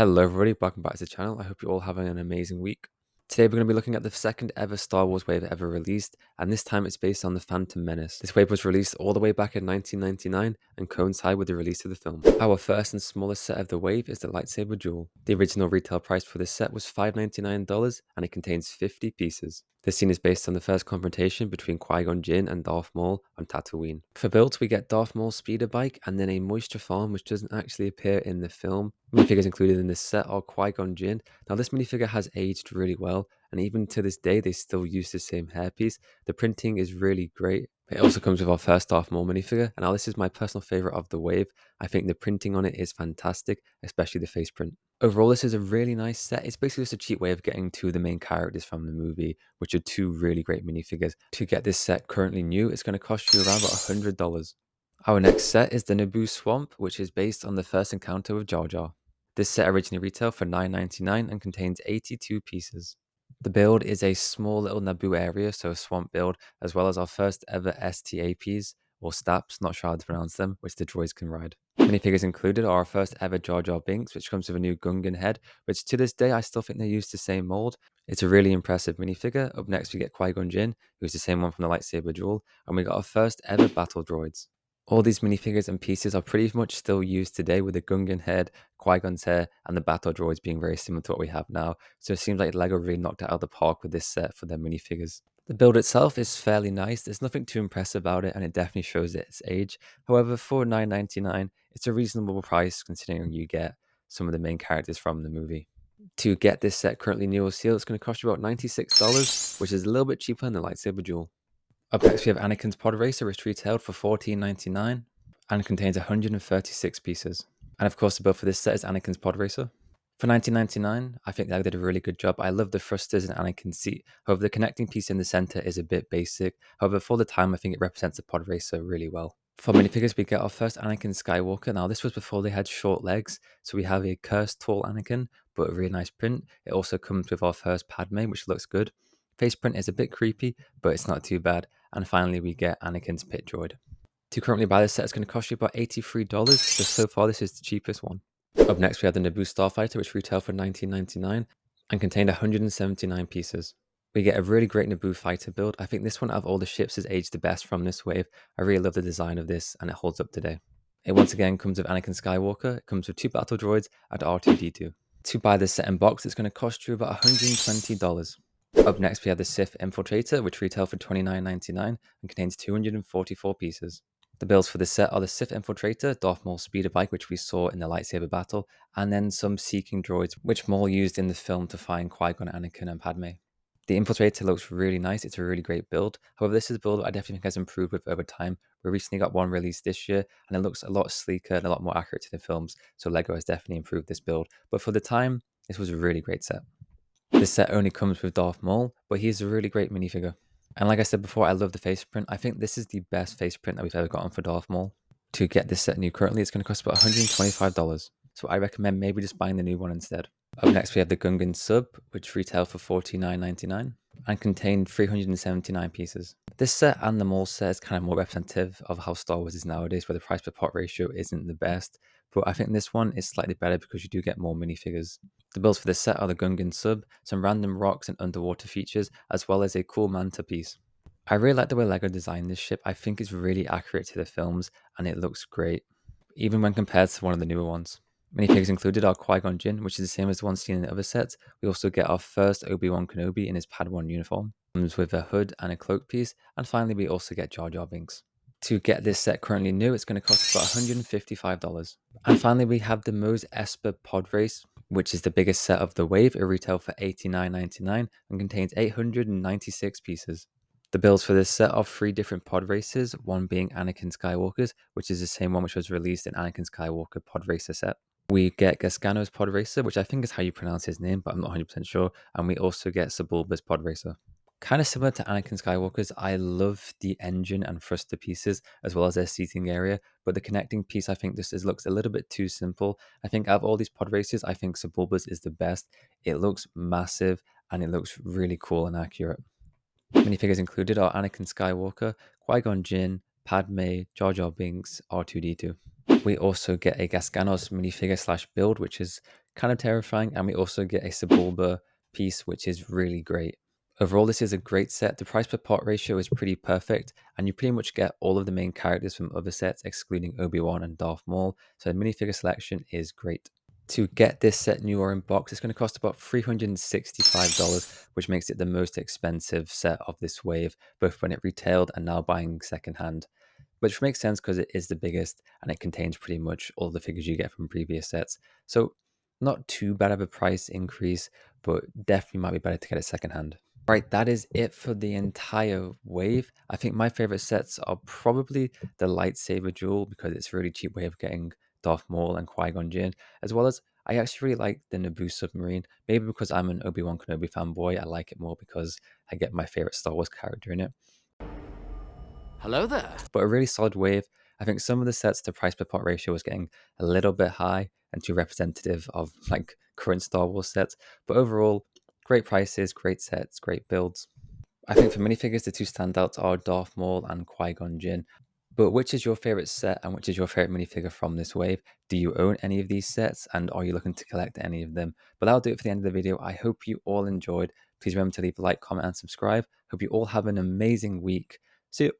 Hello everybody, welcome back to the channel. I hope you're all having an amazing week. Today we're going to be looking at the second ever Star Wars wave ever released, and this time it's based on the Phantom Menace. This wave was released all the way back in 1999 and coincided with the release of the film. Our first and smallest set of the wave is the Lightsaber Duel. The original retail price for this set was $5.99 and it contains 50 pieces. This scene is based on the first confrontation between Qui-Gon Jinn and Darth Maul on Tatooine. For builds, we get Darth Maul's speeder bike and then a moisture farm which doesn't actually appear in the film. Minifigures included in this set are Qui-Gon Jinn. Now this minifigure has aged really well, and even to this day they still use the same hairpiece. The printing is really great. It also comes with our first Darth Maul minifigure, and now this is my personal favourite of the wave. I think the printing on it is fantastic, especially the face print. Overall, this is a really nice set. It's basically just a cheap way of getting to the main characters from the movie, which are two really great minifigures. To get this set currently new, it's going to cost you around about $100. Our next set is the Naboo Swamp, which is based on the first encounter with Jar Jar. This set originally retailed for $9.99 and contains 82 pieces. The build is a small little Naboo area, so a swamp build, as well as our first ever STAPs, or STAPs, not sure how to pronounce them, which the droids can ride. Minifigures included are our first ever Jar Jar Binks, which comes with a new Gungan head, which to this day I still think they use the same mold. It's a really impressive minifigure. Up next we get Qui-Gon Jinn, who's the same one from the Lightsaber Duel, and we got our first ever battle droids. All these minifigures and pieces are pretty much still used today, with the Gungan head, Qui-Gon's hair, and the battle droids being very similar to what we have now. So it seems like LEGO really knocked it out of the park with this set for their minifigures. The build itself is fairly nice. There's nothing too impressive about it, and it definitely shows its age. However, for $9.99, it's a reasonable price considering you get some of the main characters from the movie. To get this set currently new or sealed, it's going to cost you about $96, which is a little bit cheaper than the Lightsaber Duel. Up next, we have Anakin's Podracer, which retailed for $14.99 and contains 136 pieces. And of course, the build for this set is Anakin's Podracer. For $19.99, I think they did a really good job. I love the thrusters and Anakin's seat. However, the connecting piece in the center is a bit basic. However, for the time, I think it represents the Podracer really well. For minifigures, we get our first Anakin Skywalker. Now, this was before they had short legs, so we have a cursed tall Anakin, but a really nice print. It also comes with our first Padme, which looks good. Face print is a bit creepy, but it's not too bad. And finally, we get Anakin's pit droid. To currently buy this set, it's going to cost you about $83, so far this is the cheapest one. Up next, we have the Naboo Starfighter, which retailed for $19.99 and contained 179 pieces. We get a really great Naboo Fighter build. I think this one out of all the ships has aged the best from this wave. I really love the design of this, and it holds up today. It once again comes with Anakin Skywalker. It comes with 2 battle droids and R2-D2. To buy this set in box, it's going to cost you about $120. Up next, we have the Sith Infiltrator, which retailed for $29.99 and contains 244 pieces. The builds for this set are the Sith Infiltrator, Darth Maul's speeder bike, which we saw in the lightsaber battle, and then some seeking droids, which Maul used in the film to find Qui-Gon, Anakin, and Padme. The Infiltrator looks really nice. It's a really great build. However, this is a build I definitely think has improved with over time. We recently got one released this year, and it looks a lot sleeker and a lot more accurate to the films, so LEGO has definitely improved this build. But for the time, this was a really great set. This set only comes with Darth Maul, but he's a really great minifigure. And like I said before, I love the face print. I think this is the best face print that we've ever gotten for Darth Maul. To get this set new currently, it's going to cost about $125. So I recommend maybe just buying the new one instead. Up next, we have the Gungan Sub, which retailed for $49.99 and contained 379 pieces. This set and the Maul set is kind of more representative of how Star Wars is nowadays, where the price per pot ratio isn't the best. But I think this one is slightly better because you do get more minifigures. The builds for this set are the Gungan Sub, some random rocks and underwater features, as well as a cool manta piece. I really like the way LEGO designed this ship. I think it's really accurate to the films, and it looks great, even when compared to one of the newer ones. Minifigures included are Qui-Gon Jinn, which is the same as the one seen in the other sets. We also get our first Obi-Wan Kenobi in his Padawan uniform, comes with a hood and a cloak piece, and finally we also get Jar Jar Binks. To get this set currently new, it's going to cost about $155. And finally, we have the Mos Espa Podrace, which is the biggest set of the wave. It retailed for $89.99 and contains 896 pieces. The builds for this set are 3 different pod races, one being Anakin Skywalker's, which is the same one which was released in Anakin Skywalker Pod Racer set. We get Gasgano's Pod Racer, which I think is how you pronounce his name, but I'm not 100% sure. And we also get Sebulba's Pod Racer. Kind of similar to Anakin Skywalker's, I love the engine and thruster pieces as well as their seating area, but the connecting piece I think looks a little bit too simple. I think out of all these pod races, I think Sebulba's is the best. It looks massive and it looks really cool and accurate. Minifigures included are Anakin Skywalker, Qui-Gon Jinn, Padme, Jar Jar Binks, R2-D2. We also get a Gasganos minifigure / build, which is kind of terrifying, and we also get a Sebulba piece, which is really great. Overall, this is a great set. The price per pot ratio is pretty perfect, and you pretty much get all of the main characters from other sets, excluding Obi-Wan and Darth Maul, so the minifigure selection is great. To get this set new or in box, it's going to cost about $365, which makes it the most expensive set of this wave, both when it retailed and now buying secondhand. Which makes sense because it is the biggest and it contains pretty much all the figures you get from previous sets. So, not too bad of a price increase, but definitely might be better to get it secondhand. Right, that is it for the entire wave. I think my favorite sets are probably the Lightsaber Duel because it's a really cheap way of getting Darth Maul and Qui-Gon Jinn, as well as I actually really like the Naboo submarine. Maybe because I'm an Obi-Wan Kenobi fanboy, I like it more because I get my favorite Star Wars character in it. Hello there. But a really solid wave. I think some of the sets, the price per pot ratio was getting a little bit high and too representative of like current Star Wars sets. But overall, great prices, great sets, great builds. I think for minifigures, the two standouts are Darth Maul and Qui-Gon Jinn. But which is your favorite set and which is your favorite minifigure from this wave? Do you own any of these sets and are you looking to collect any of them? But that'll do it for the end of the video. I hope you all enjoyed. Please remember to leave a like, comment, and subscribe. Hope you all have an amazing week. See you.